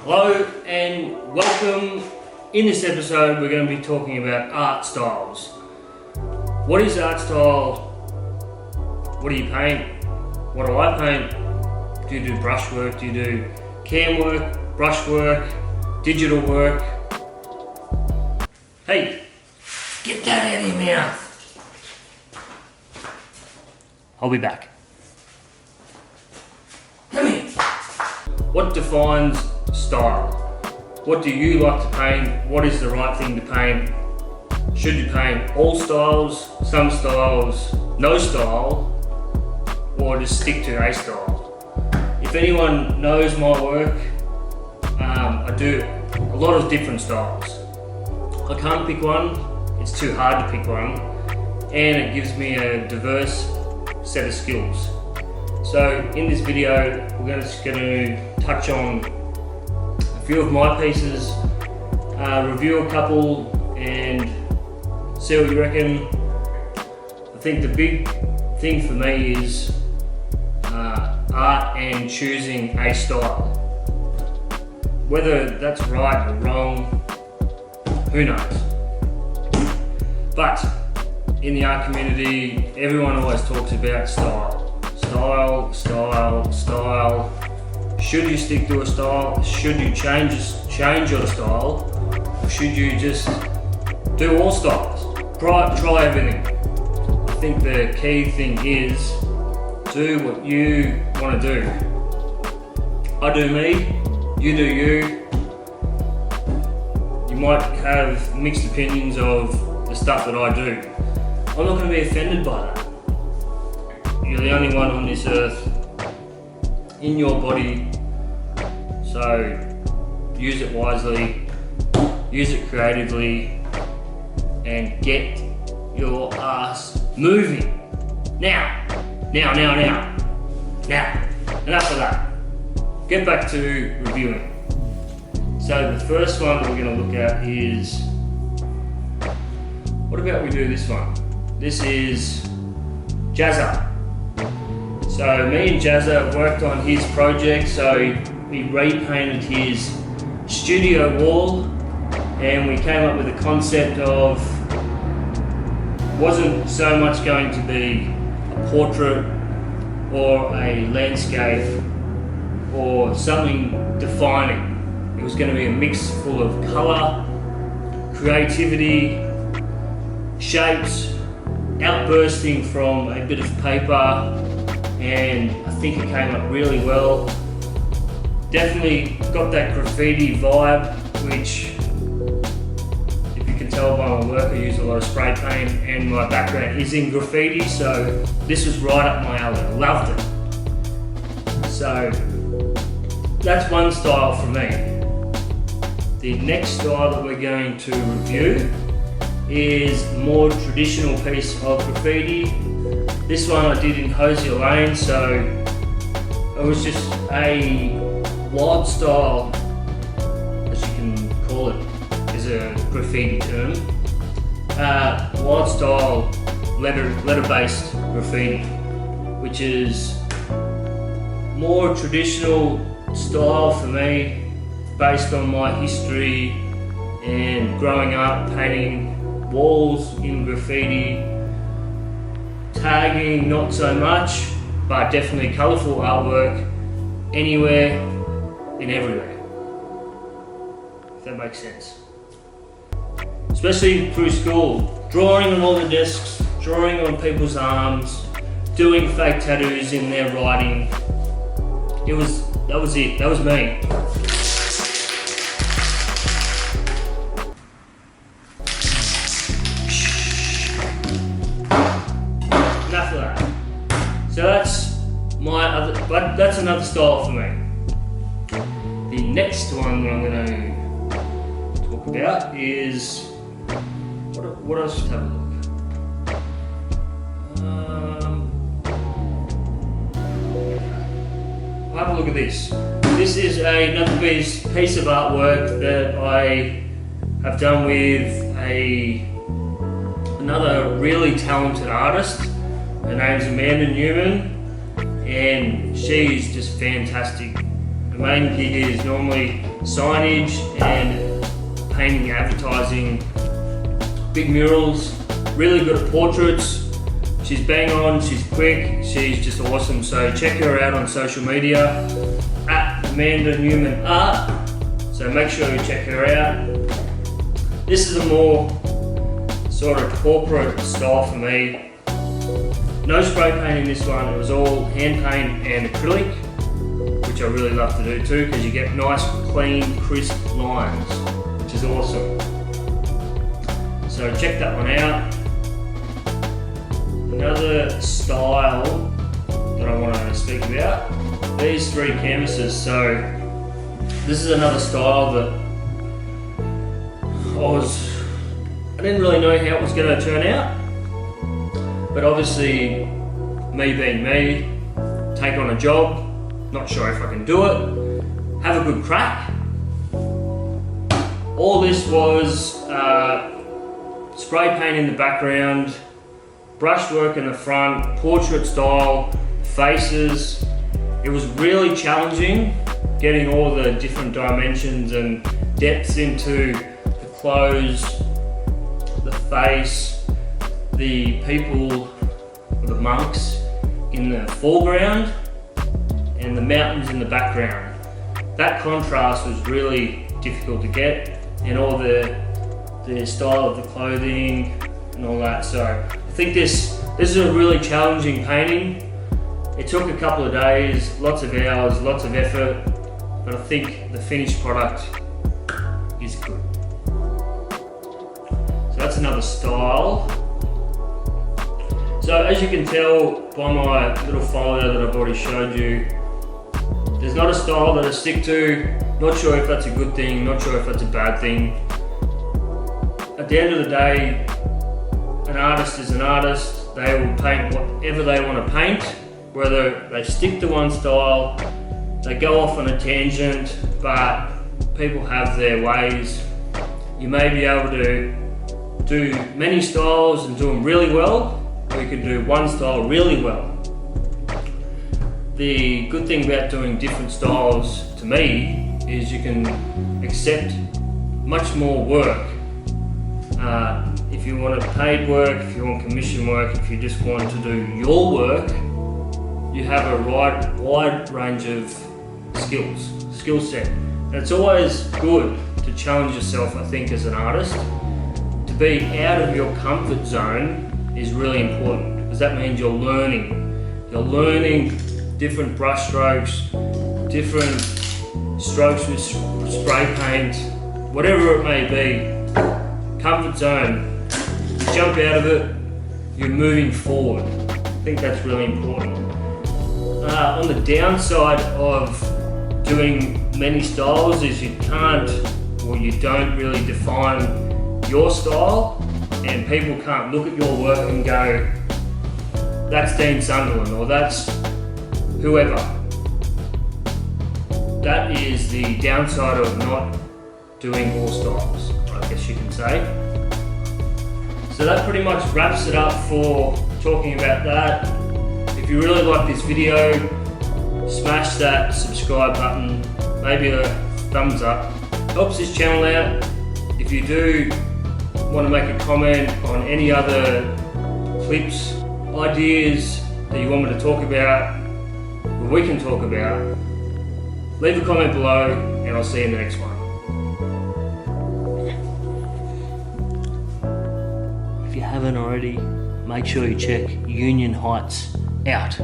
Hello and welcome. In this episode we're going to be talking about art styles. What is art style? What do you paint? What do I paint? Do you do brush work? Do you do cam work, brush work, digital work? Hey, get that out of your mouth. I'll be back. Come here. What defines style? What do you like to paint? What is the right thing to paint? Should you paint all styles, some styles, no style, or just stick to a style? If anyone knows my work, I do a lot of different styles. I can't pick one, it's too hard to pick one, and it gives me a diverse set of skills. So in this video, we're just going to touch on a few of my pieces, review a couple, and see what you reckon. I think the big thing for me is art and choosing a style. Whether that's right or wrong, who knows? But in the art community, everyone always talks about style. Style, style, style. Should you stick to a style? Should you change your style? Or should you just do all styles? Try everything. I think the key thing is do what you want to do. I do me, you do you. You might have mixed opinions of the stuff that I do. I'm not going to be offended by that. You're the only one on this earth in your body, so use it wisely, use it creatively, and get your ass moving. Now, enough of that. Get back to reviewing. So the first one that we're going to look at is, what about we do this one? This is Jazza. So me and Jazza worked on his project, so we repainted his studio wall, and we came up with a concept of, wasn't so much going to be a portrait or a landscape or something defining. It was going to be a mix full of colour, creativity, shapes, outbursting from a bit of paper, and I think it came up really well. Definitely got that graffiti vibe, which, if you can tell by my work, I use a lot of spray paint and my background is in graffiti, so this was right up my alley. I loved it. So that's one style for me. The next style that we're going to review is a more traditional piece of graffiti. This one I did in Hosier Lane, so it was just a wild style, as you can call it, is a graffiti term. Wild style letter-based graffiti, which is more traditional style for me, based on my history and growing up painting walls in graffiti. Tagging, not so much, but definitely colourful artwork anywhere and everywhere, if that makes sense. Especially through school, drawing on all the desks, drawing on people's arms, doing fake tattoos in their writing. That was it, that was me. So that's another style for me. The next one that I'm going to talk about is, what else? Just have a look. Have a look at this. This is another piece of artwork that I have done with another really talented artist. Her name's Amanda Newman, and she's just fantastic The main gig is normally signage and painting, advertising, big murals, really good at portraits. She's bang on, she's quick, she's just awesome. So check her out on social media at Amanda Newman Art. So make sure you check her out. This is a more sort of corporate style for me. No spray paint in this one, it was all hand paint and acrylic, which I really love to do too, because you get nice, clean, crisp lines, which is awesome. So check that one out. Another style that I want to speak about, these three canvases. So this is another style that I didn't really know how it was going to turn out, but obviously me being me, take on a job, not sure if I can do it, have a good crack. All this was spray paint in the background, brushwork in the front, portrait style, faces. It was really challenging getting all the different dimensions and depths into the clothes, the face, the people, the monks in the foreground and the mountains in the background. That contrast was really difficult to get, and all the style of the clothing and all that. So I think this is a really challenging painting. It took a couple of days, lots of hours, lots of effort, but I think the finished product is good. So that's another style. So as you can tell by my little folio that I've already showed you, there's not a style that I stick to. Not sure if that's a good thing, not sure if that's a bad thing. At the end of the day, an artist is an artist. They will paint whatever they want to paint, whether they stick to one style, they go off on a tangent, but people have their ways. You may be able to do many styles and do them really well, or you can do one style really well. The good thing about doing different styles, to me, is you can accept much more work. If you want paid work, if you want commission work, if you just want to do your work, you have a wide range of skill set. And it's always good to challenge yourself, I think, as an artist. To be out of your comfort zone is really important, because that means you're learning. You're learning different brush strokes, different strokes with spray paint, whatever it may be. Comfort zone. You jump out of it, you're moving forward. I think that's really important. On the downside of doing many styles is you can't, or you don't really define your style, and people can't look at your work and go, that's Dean Sunderland, or that's whoever. That is the downside of not doing all styles, I guess you can say. So that pretty much wraps it up for talking about that. If you really like this video, smash that subscribe button, maybe a thumbs up. Helps this channel out. If you do want to make a comment on any other clips, ideas that you want me to talk about, or we can talk about, leave a comment below and I'll see you in the next one. If you haven't already, make sure you check Union Heights out.